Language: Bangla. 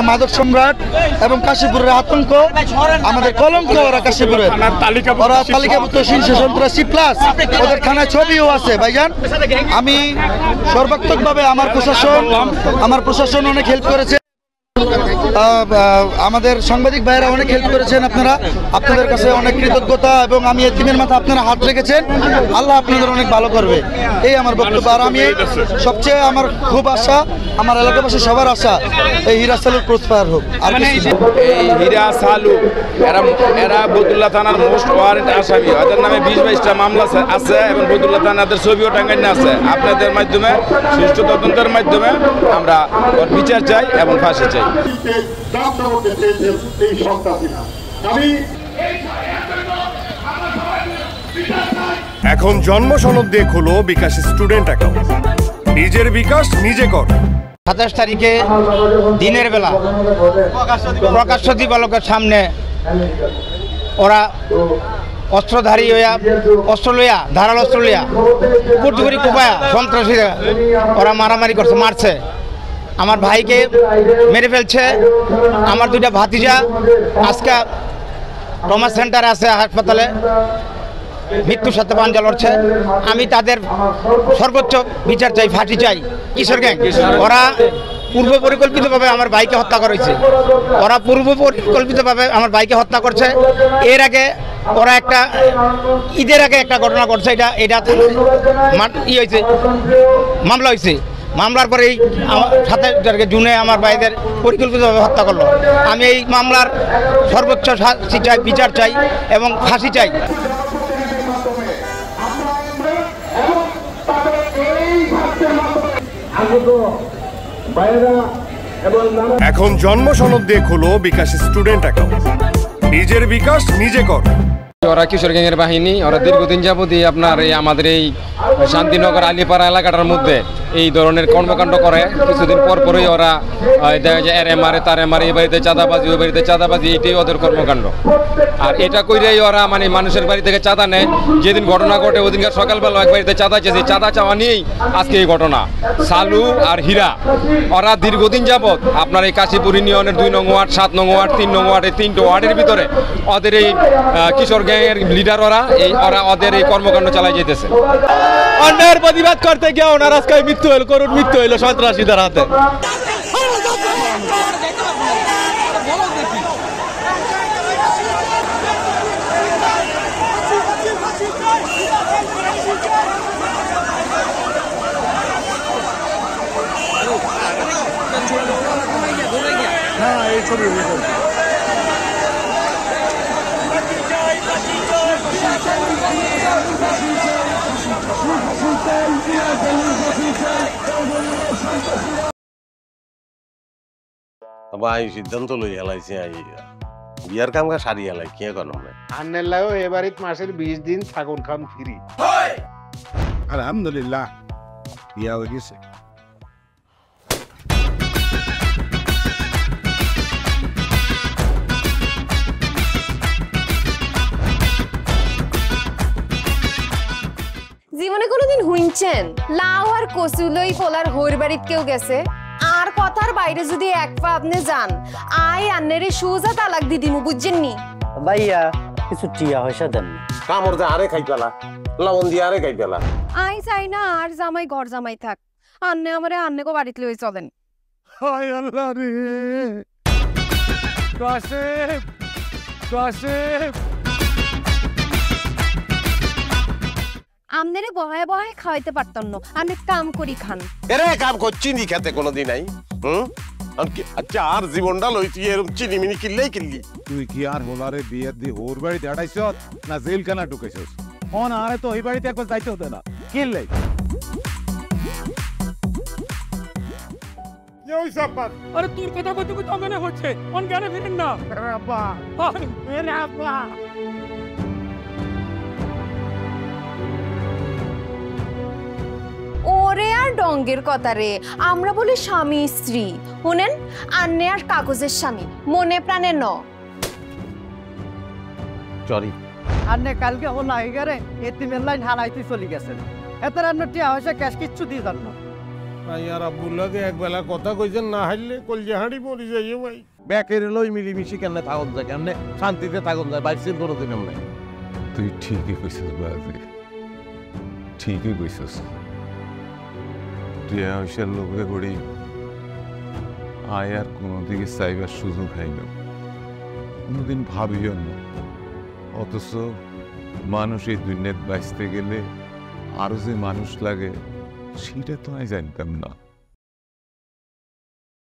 মাদক সম্রাট এবং কাশীপুরের আতঙ্ক আমাদের কলঙ্ক। ওরা কাশীপুরের ওরা তালিকাভুক্ত শীর্ষ সন্ত্রাসী প্লাস ওদের থানায় ছবিও আছে ভাইজান। আমি সর্বাত্মকভাবে আমার প্রশাসন অনেক হেল্প করেছে, আমাদের সাংবাদিক ভাইয়েরা অনেক হেল্প করেছেন। আপনাদের কাছে অনেক কৃতজ্ঞতা এবং আমি এতিমের মাথা আপনারা হাত রেখেছেন, আল্লাহ আপনাদের অনেক ভালো করবে, এই আমার বক্তব্য। আর আমি সবচেয়ে আমার খুব আশা, আমার এলাকাবাসী সবার আশা এই হীরা সালুর প্রসপার হোক। আর এই হীরা সালু এরা বদুল্লাহ থানার মোস্ট ওয়ারেন্ট আসামি, ওদের নামে 20-22টা মামলা আছে এবং বদুল্লাহ থানাদের ছবিও টাঙ্গাইনে আছে। আপনাদের মাধ্যমে সুষ্ঠু তদন্তের মাধ্যমে আমরা বিচার চাই এবং ফাঁসি চাই। এখন জন্ম সনদ দিয়ে খোলো বিকাশ স্টুডেন্ট অ্যাকাউন্ট, নিজের বিকাশ নিজে কর। 27 তারিখে দিনের বেলা প্রকাশ্য দিবালোকের সামনে ওরা অস্ত্রধারী হইয়া অস্ত্র লইয়া ধারাল অস্ত্র লইয়া কুটুকুরি কুপায়া সন্ত্রাসীরা ওরা মারামারি করছে, মারছে, আমার ভাইকে মেরে ফেলছে। আমার দুইটা ভাতিজা আজকে ট্রমা সেন্টারে আছে, হাসপাতালে মৃত্যুর সাথে পাঞ্জা লড়ছে। আমি তাদের সর্বোচ্চ বিচার চাই, ফাঁসি চাই। কিশোর গ্যাং ওরা পূর্ব পরিকল্পিতভাবে আমার ভাইকে হত্যা করেছে, ওরা পূর্ব পরিকল্পিতভাবে আমার ভাইকে হত্যা করছে। এর আগে ওরা ঈদের আগে একটা ঘটনা করছে, এটা হয়েছে, মামলা হয়েছে। মামলার পরে এই 27 জুনে আমার ভাইদের পরিকল্পিতভাবে হত্যা করলো। আমি এই মামলার সর্বোচ্চ শাস্তি চাই, বিচার চাই এবং ফাঁসি চাই। এখন জন্ম সনদ দিয়ে খোলো বিকাশ স্টুডেন্ট অ্যাকাউন্ট, নিজের বিকাশ নিজে কর। ওরা কিশোর গ্যাংয়ের বাহিনী, ওরা দীর্ঘদিন যাবতই আপনার এই আমাদের এই শান্তিনগর আলিপাড়া এলাকাটার মধ্যে এই ধরনের কর্মকাণ্ড করে। কিছুদিন পরই ওরা দেখা যায় এরে মারে তারে মারে, এই বাড়িতে চাঁদাবাজি ওই বাড়িতে চাঁদাবাজি, এটাই ওদের কর্মকাণ্ড। আর এটা কইরেই ওরা মানে মানুষের বাড়ি থেকে চাঁদা নেয়। যেদিন ঘটনা ঘটে ওদিনকার সকালবেলা এক বাড়িতে চাঁদা চেয়েছে, চাঁদা চাওয়া নিয়েই আজকে এই ঘটনা। সালু আর হীরা ওরা দীর্ঘদিন যাবৎ আপনার এই কাশীপুর ইউনিয়নের 2 নং ওয়ার্ড, 7 নং ওয়ার্ড, 3 নং ওয়ার্ড, এই 3টে ওয়ার্ডের ভিতরে ওদের এই কিশোর গ্যাংয়ের লিডার ওরা ওদের এই কর্মকাণ্ড চালাই যেতেছে। অন্যায়ের প্রতিবাদ করতে গিয়ে ওনার আজকে মৃত্যু হইল, করুণ মৃত্যু হইল সন্ত্রাসীদের হাতে। ভাই সিদ্ধান্ত লই হেলাইছে বিয়ার কাম সারি হেলাই কি এখন আন্নের লাগো এবারে মাসের 20 দিন থাকুন খান ফ্রি। আলহামদুলিল্লাহ বিয়া হয়ে গেছে। জীবনে কোনোদিন হুইনছেন লাউ আর কচুলই পোলার হইর বাড়িত কেউ গেছে? আর কথার বাইরে যদি এক পা আপনি যান আই আন্নেরে সুজা তালাক দি দিমু, বুঝছেন নি? ভাইয়া কিছু টিয়া পয়সা দেন, কামড় দে আরে খাই পেলা, লবণ দিয়ে আরে খাই পেলা। আই চাই না আর জামাই ঘর জামাই থাক, আন্নে আমারে আন্নেকো বাড়িতে লই চলেন। হায় আল্লাহ রে, কাশেম কাশেম আমনেরে বহায় বহায় খাওয়াইতে পারতাম না, আমি কাম করি খান। এরে কাম করছি নি খেতে কোনোদিন নাই। আচ্ছা আর জীবনটা লই তুই এরকম চিনিমিনি কিল্লি। তুই কি আর হোলারে বিয়ের দি হোর বাড়িতে আড়াইছ না জেলখানা ঢুকেছিস? অন আরে তো ওই বাড়িতে একবার যাইতে হতো না, কিনলে আরে তোর কথা বলতে তো মনে হচ্ছে অন জ্ঞানে ফিরেন না। আব্বা আরে আব্বা ওরে আর ডঙ্গের কথা রে, আমরা বলি স্বামী স্ত্রী। শুনেন, আন্নে আর কাগজের স্বামী, মনে প্রাণে ন। সরি আন্নে কালকে হল না এগারে এতিমের লাইন হালাইতে চলে গেছেন। এত রান্না টিয়া হয়েছে ক্যাশ কিচ্ছু দিয়ে যান না ভাই আর আব্বুল্লাহকে একবেলা কথা কইছেন না হারলে কলজে হাঁড়ি মরি যাইও ভাই ব্যাকের লই মিলিমিশি কেমনে থাকুন যায় কেমনে শান্তিতে থাকুন যায় বাইসির কোনো দিন নাই তুই ঠিকই কইছিস বাজে, ঠিকই কইছিস। তুই আয়সার লোকে করি আয় আর কোনো দিকে চাইবার সুযোগ হয় না, কোনোদিন ভাবিও না। অথচ মানুষ এই দুনিয়ায় বাঁচতে গেলে আরো যে মানুষ লাগে সেটা তো আমি জানতাম না।